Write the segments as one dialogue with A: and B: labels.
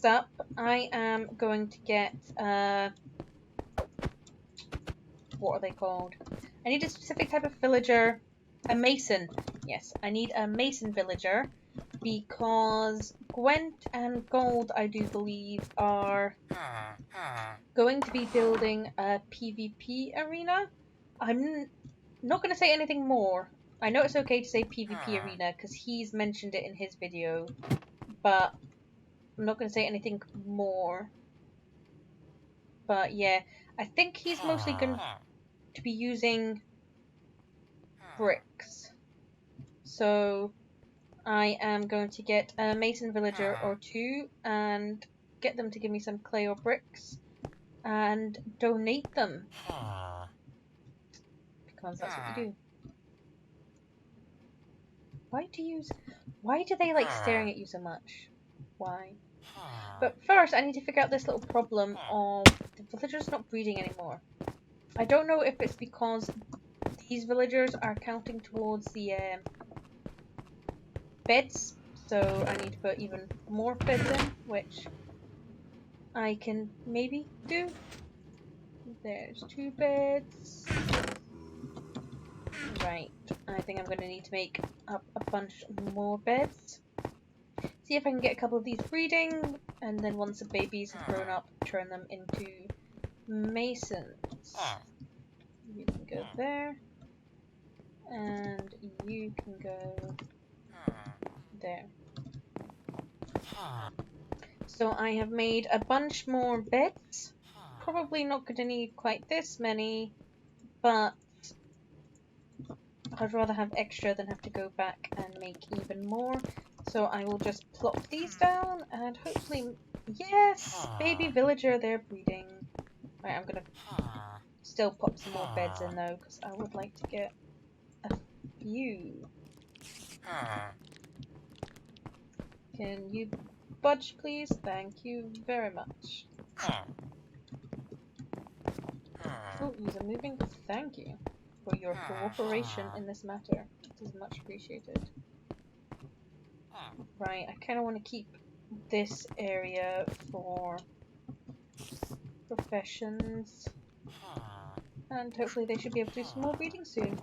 A: next up, I am going to get, what are they called? I need a specific type of villager. A mason. Yes, I need a mason villager because Gwent and Gold, I do believe, are going to be building a PvP arena. I'm not going to say anything more. I know it's okay to say PvP arena because he's mentioned it in his video, but I'm not going to say anything more. But yeah, I think he's mostly going to be using bricks. So I am going to get a mason villager or two and get them to give me some clay or bricks and donate them. Because that's what you do. Why do they like staring at you so much? Why? But first I need to figure out this little problem of the villagers not breeding anymore. I don't know if it's because these villagers are counting towards the beds, so I need to put even more beds in, which I can maybe do. There's 2 beds. Right, I think I'm going to need to make up a bunch more beds. See if I can get a couple of these breeding, and then once the babies have grown up, turn them into masons. You can go there, and you can go there. So I have made a bunch more beds. Probably not going to need quite this many, but I'd rather have extra than have to go back and make even more. So I will just plop these down and hopefully... Yes! Baby villager, they're breeding. Right, I'm gonna still pop some more beds in though, because I would like to get a few. Can you budge, please? Thank you very much. Oh, you're moving. Thank you for your cooperation in this matter. It is much appreciated. Right, I kind of want to keep this area for professions. And hopefully they should be able to do some more reading soon.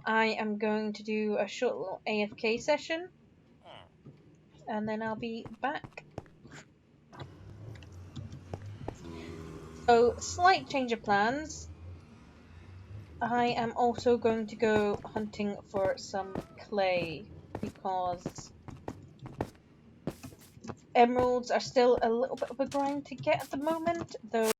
A: I am going to do a short little AFK session. And then I'll be back. So, slight change of plans. I am also going to go hunting for some clay because emeralds are still a little bit of a grind to get at the moment, though.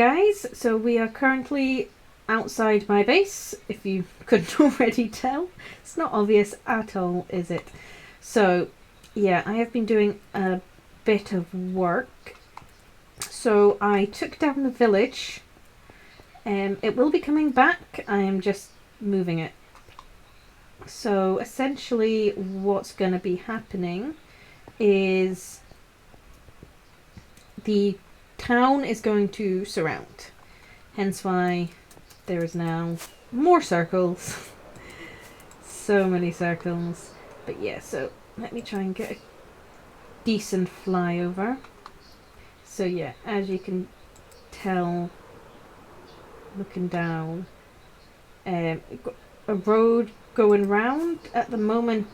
B: guys, so we are currently outside my base, if you couldn't already tell. It's not obvious at all, is it? So yeah, I have been doing a bit of work. So I took down the village. It will be coming back, I am just moving it. So essentially what's going to be happening is the town is going to surround. Hence why there is now more circles. So many circles. But yeah, so let me try and get a decent flyover. So yeah, as you can tell, looking down, got a road going round. At the moment,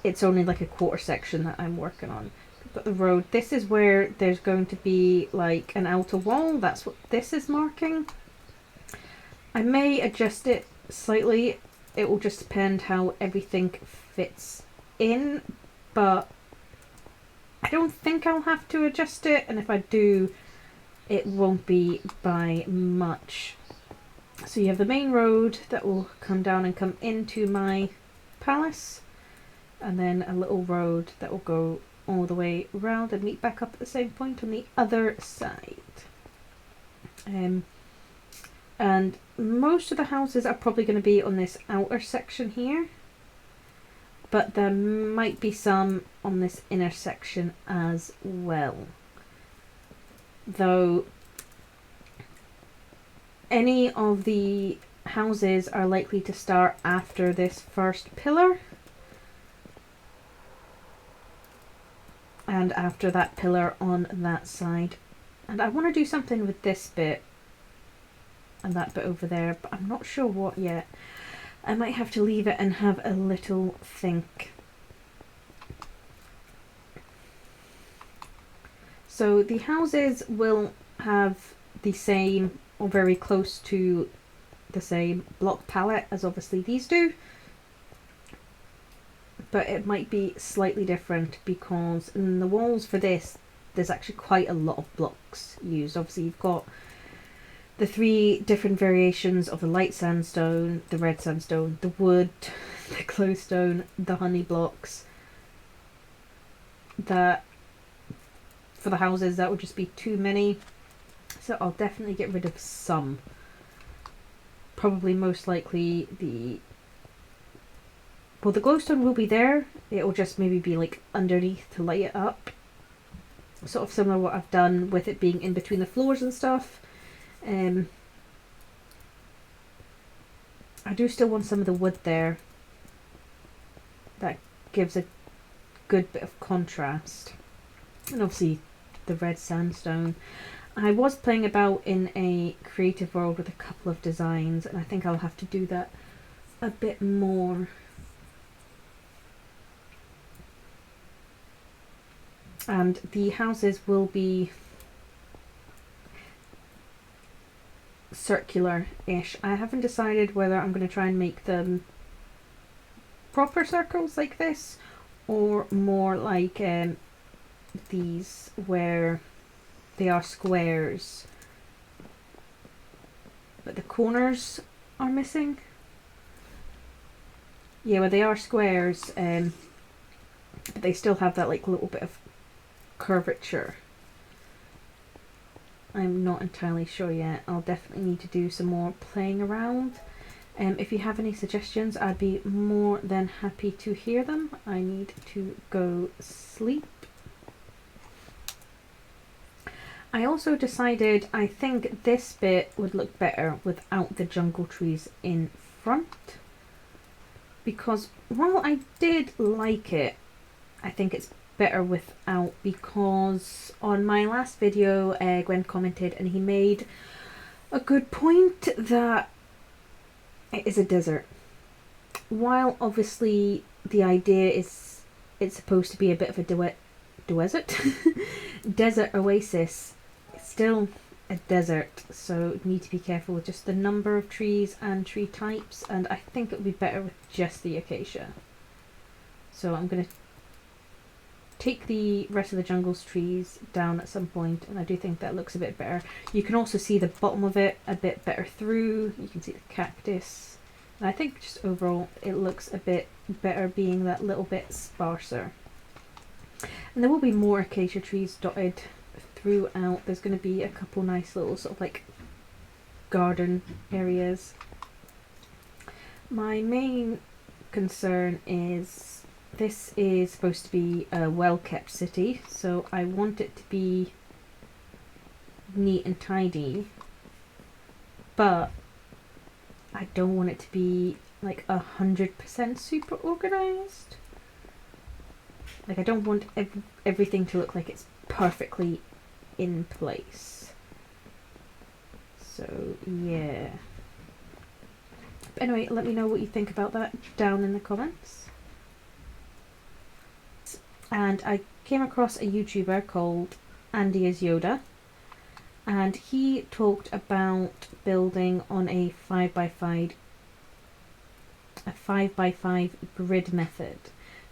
B: it's only like a quarter section that I'm working on. We've got the road. This is where there's going to be like an outer wall. That's what this is marking. I may adjust it slightly. It will just depend how everything fits in, but I don't think I'll have to adjust it, and if I do, it won't be by much. So you have the main road that will come down and come into my palace, and then a little road that will go all the way around and meet back up at the same point on the other side. And most of the houses are probably going to be on this outer section here, but there might be some on this inner section as well. Though any of the houses are likely to start after this first pillar, and after that pillar on that side. And I want to do something with this bit and that bit over there, but I'm not sure what yet. I might have to leave it and have a little think. So the houses will have the same, or very close to the same block palette as obviously these do, but it might be slightly different because in the walls for this there's actually quite a lot of blocks used. Obviously you've got the 3 different variations of the light sandstone, the red sandstone, the wood, the glowstone, the honey blocks. That for the houses that would just be too many, so I'll definitely get rid of some. Probably most likely the glowstone will be there, it will just maybe be like underneath to light it up, sort of similar to what I've done with it being in between the floors and stuff. I do still want some of the wood there, that gives a good bit of contrast, and obviously the red sandstone. I was playing about in a creative world with a couple of designs, and I think I'll have to do that a bit more. And the houses will be circular-ish. I haven't decided whether I'm going to try and make them proper circles like this, or more like these where they are squares but the corners are missing. Yeah, well, they are squares, but they still have that like little bit of curvature. I'm not entirely sure yet. I'll definitely need to do some more playing around. If you have any suggestions, I'd be more than happy to hear them. I need to go sleep. I also decided I think this bit would look better without the jungle trees in front, because while I did like it, I think it's better without, because on my last video Gwent commented and he made a good point that it is a desert. While obviously the idea is it's supposed to be a bit of a desert oasis, it's still a desert, so you need to be careful with just the number of trees and tree types, and I think it would be better with just the acacia. So I'm going to take the rest of the jungle's trees down at some point, and I do think that looks a bit better. You can also see the bottom of it a bit better through. You can see the cactus. And I think just overall it looks a bit better being that little bit sparser. And there will be more acacia trees dotted throughout. There's going to be a couple nice little sort of like garden areas. My main concern is this is supposed to be a well-kept city, so I want it to be neat and tidy, but I don't want it to be like 100% super organized. Like I don't want everything to look like it's perfectly in place. So yeah. But anyway, let me know what you think about that down in the comments. And I came across a YouTuber called Andy is Yoda, and he talked about building on a 5x5 grid method.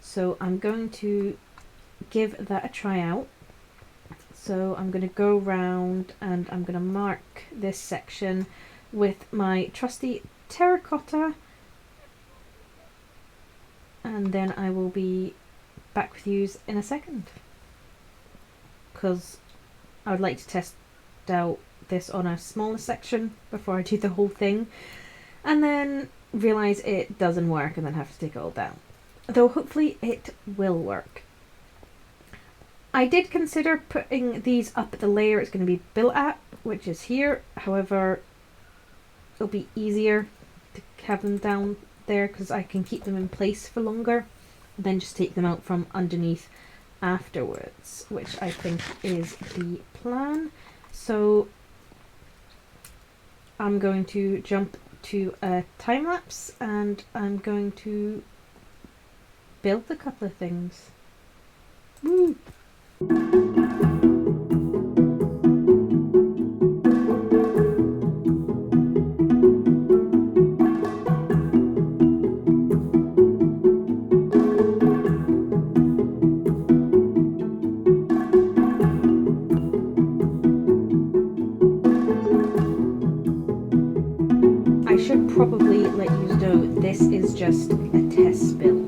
B: So I'm going to give that a try out. So I'm going to go round and I'm going to mark this section with my trusty terracotta, and then I will be back with you in a second, because I would like to test out this on a smaller section before I do the whole thing, and then realise it doesn't work and then have to take it all down. Though hopefully it will work. I did consider putting these up at the layer it's going to be built at, which is here. However, it'll be easier to have them down there because I can keep them in place for longer, and then just take them out from underneath afterwards, which I think is the plan. So I'm going to jump to a time lapse and I'm going to build a couple of things. Woo! I should probably let you know this is just a test build.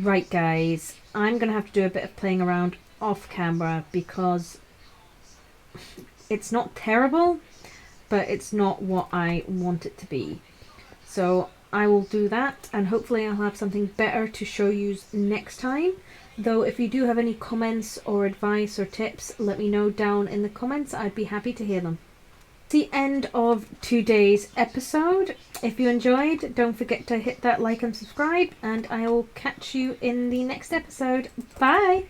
B: Right, guys, I'm going to have to do a bit of playing around off camera because it's not terrible, but it's not what I want it to be. So I will do that, and hopefully I'll have something better to show you next time. Though if you do have any comments or advice or tips, let me know down in the comments. I'd be happy to hear them. The end of today's episode. If you enjoyed, don't forget to hit that like and subscribe, and I will catch you in the next episode. Bye!